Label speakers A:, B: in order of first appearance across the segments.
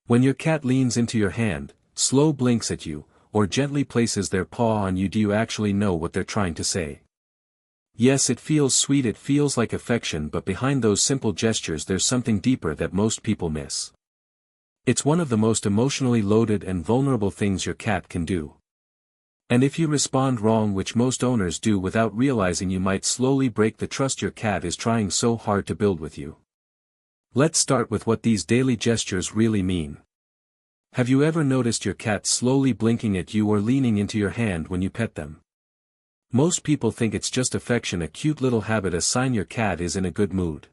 A: When your cat leans into your hand, slow blinks at you, or gently places their paw on you, do you actually know what they're trying to say? Yes, it feels sweet, it feels like affection, but behind those simple gestures there's something deeper that most people miss. It's one of the most emotionally loaded and vulnerable things your cat can do. And if you respond wrong, which most owners do without realizing, you might slowly break the trust your cat is trying so hard to build with you. Let's start with what these daily gestures really mean. Have you ever noticed your cat slowly blinking at you or leaning into your hand when you pet them? Most people think it's just affection, a cute little habit, a sign your cat is in a good mood.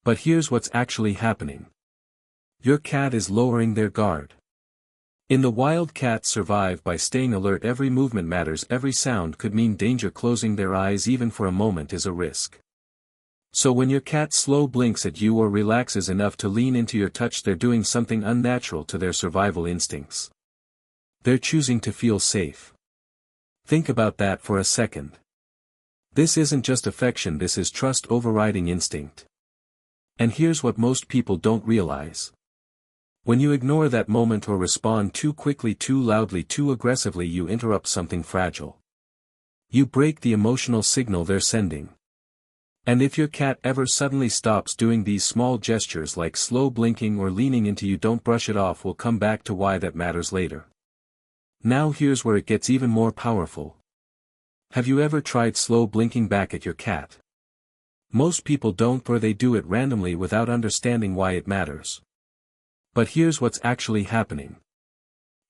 A: But here's what's actually happening. Your cat is lowering their guard. In the wild, cats survive by staying alert. Every movement matters, every sound could mean danger. Closing their eyes even for a moment is a risk. So when your cat slow blinks at you or relaxes enough to lean into your touch, they're doing something unnatural to their survival instincts. They're choosing to feel safe. Think about that for a second. This isn't just affection, this is trust overriding instinct. And here's what most people don't realize. When you ignore that moment or respond too quickly, too loudly, too aggressively, you interrupt something fragile. You break the emotional signal they're sending. And if your cat ever suddenly stops doing these small gestures like slow blinking or leaning into you, don't brush it off. We'll come back to why that matters later. Now here's where it gets even more powerful. Have you ever tried slow blinking back at your cat? Most people don't, or they do it randomly without understanding why it matters. But here's what's actually happening.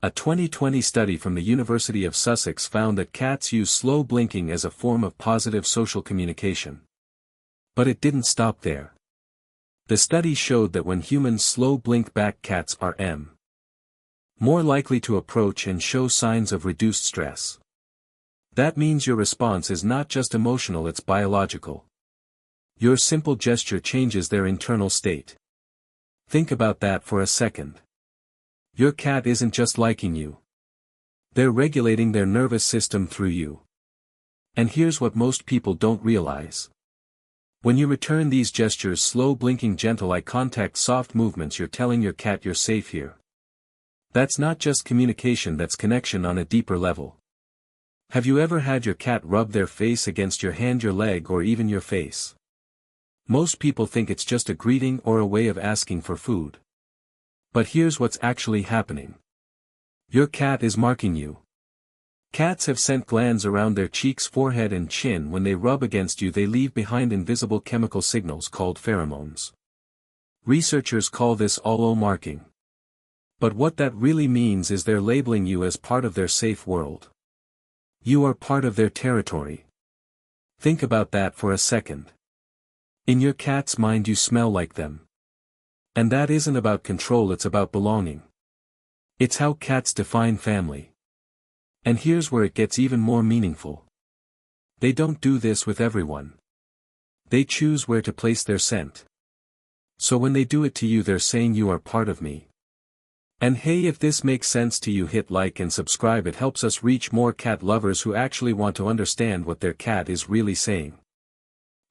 A: A 2020 study from the University of Sussex found that cats use slow blinking as a form of positive social communication. But it didn't stop there. The study showed that when humans slow blink back, cats are more likely to approach and show signs of reduced stress. That means your response is not just emotional, it's biological. Your simple gesture changes their internal state. Think about that for a second. Your cat isn't just liking you. They're regulating their nervous system through you. And here's what most people don't realize. When you return these gestures, slow blinking, gentle eye contact, soft movements, you're telling your cat you're safe here. That's not just communication, that's connection on a deeper level. Have you ever had your cat rub their face against your hand, your leg, or even your face? Most people think it's just a greeting or a way of asking for food. But here's what's actually happening. Your cat is marking you. Cats have scent glands around their cheeks, forehead, and chin. When they rub against you, they leave behind invisible chemical signals called pheromones. Researchers call this allo marking. But what that really means is they're labeling you as part of their safe world. You are part of their territory. Think about that for a second. In your cat's mind, you smell like them. And that isn't about control, it's about belonging. It's how cats define family. And here's where it gets even more meaningful. They don't do this with everyone. They choose where to place their scent. So when they do it to you, they're saying you are part of me. And hey, if this makes sense to you, hit like and subscribe. It helps us reach more cat lovers who actually want to understand what their cat is really saying.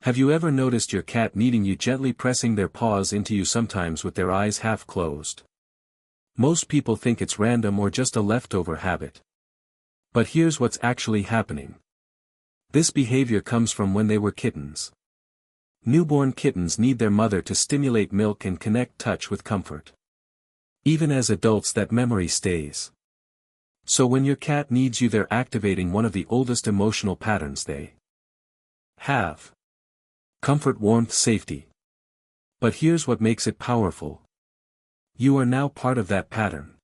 A: Have you ever noticed your cat needing you, gently pressing their paws into you, sometimes with their eyes half closed? Most people think it's random or just a leftover habit. But here's what's actually happening. This behavior comes from when they were kittens. Newborn kittens need their mother to stimulate milk and connect touch with comfort. Even as adults, that memory stays. So when your cat needs you, they're activating one of the oldest emotional patterns they have. Comfort, warmth, safety. But here's what makes it powerful. You are now part of that pattern.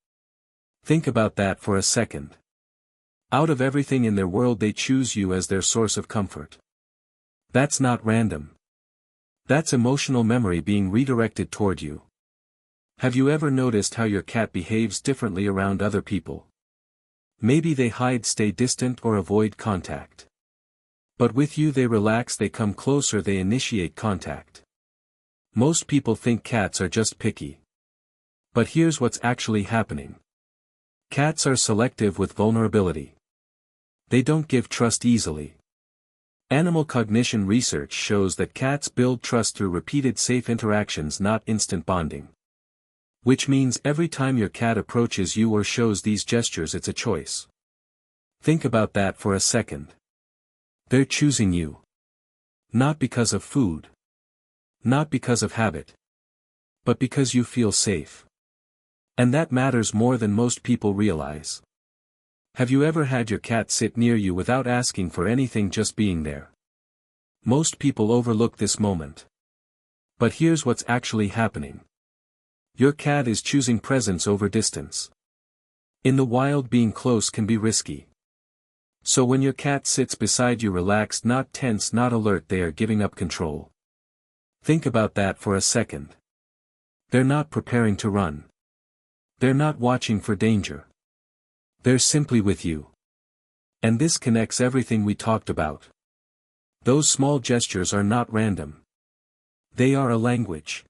A: Think about that for a second. Out of everything in their world, they choose you as their source of comfort. That's not random. That's emotional memory being redirected toward you. Have you ever noticed how your cat behaves differently around other people? Maybe they hide, stay distant, or avoid contact. But with you, they relax, they come closer, they initiate contact. Most people think cats are just picky. But here's what's actually happening. Cats are selective with vulnerability. They don't give trust easily. Animal cognition research shows that cats build trust through repeated safe interactions, not instant bonding. Which means every time your cat approaches you or shows these gestures, it's a choice. Think about that for a second. They're choosing you. Not because of food. Not because of habit. But because you feel safe. And that matters more than most people realize. Have you ever had your cat sit near you without asking for anything, just being there? Most people overlook this moment. But here's what's actually happening. Your cat is choosing presence over distance. In the wild, being close can be risky. So when your cat sits beside you relaxed, not tense, not alert, they are giving up control. Think about that for a second. They're not preparing to run. They're not watching for danger. They're simply with you. And this connects everything we talked about. Those small gestures are not random. They are a language.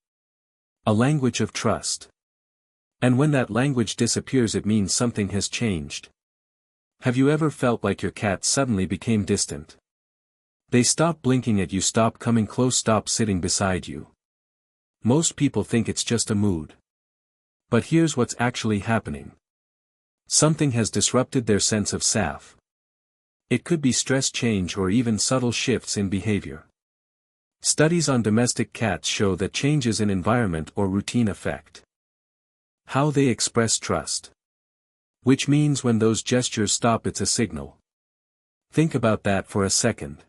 A: A language of trust. And when that language disappears, it means something has changed. Have you ever felt like your cat suddenly became distant? They stop blinking at you, stop coming close, stop sitting beside you. Most people think it's just a mood. But here's what's actually happening. Something has disrupted their sense of self. It could be stress, change, or even subtle shifts in behavior. Studies on domestic cats show that changes in environment or routine affect how they express trust. Which means when those gestures stop, it's a signal. Think about that for a second.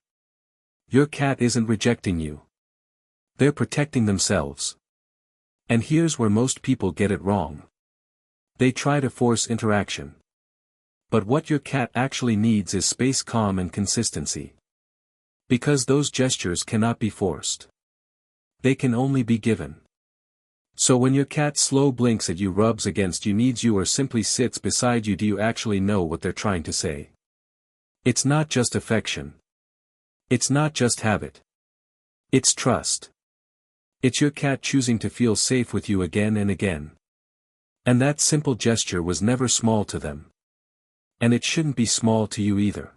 A: Your cat isn't rejecting you. They're protecting themselves. And here's where most people get it wrong. They try to force interaction. But what your cat actually needs is space, calm, and consistency. Because those gestures cannot be forced. They can only be given. So when your cat slow blinks at you, rubs against you, needs you, or simply sits beside you, do you actually know what they're trying to say? It's not just affection. It's not just habit. It's trust. It's your cat choosing to feel safe with you again and again. And that simple gesture was never small to them. And it shouldn't be small to you either.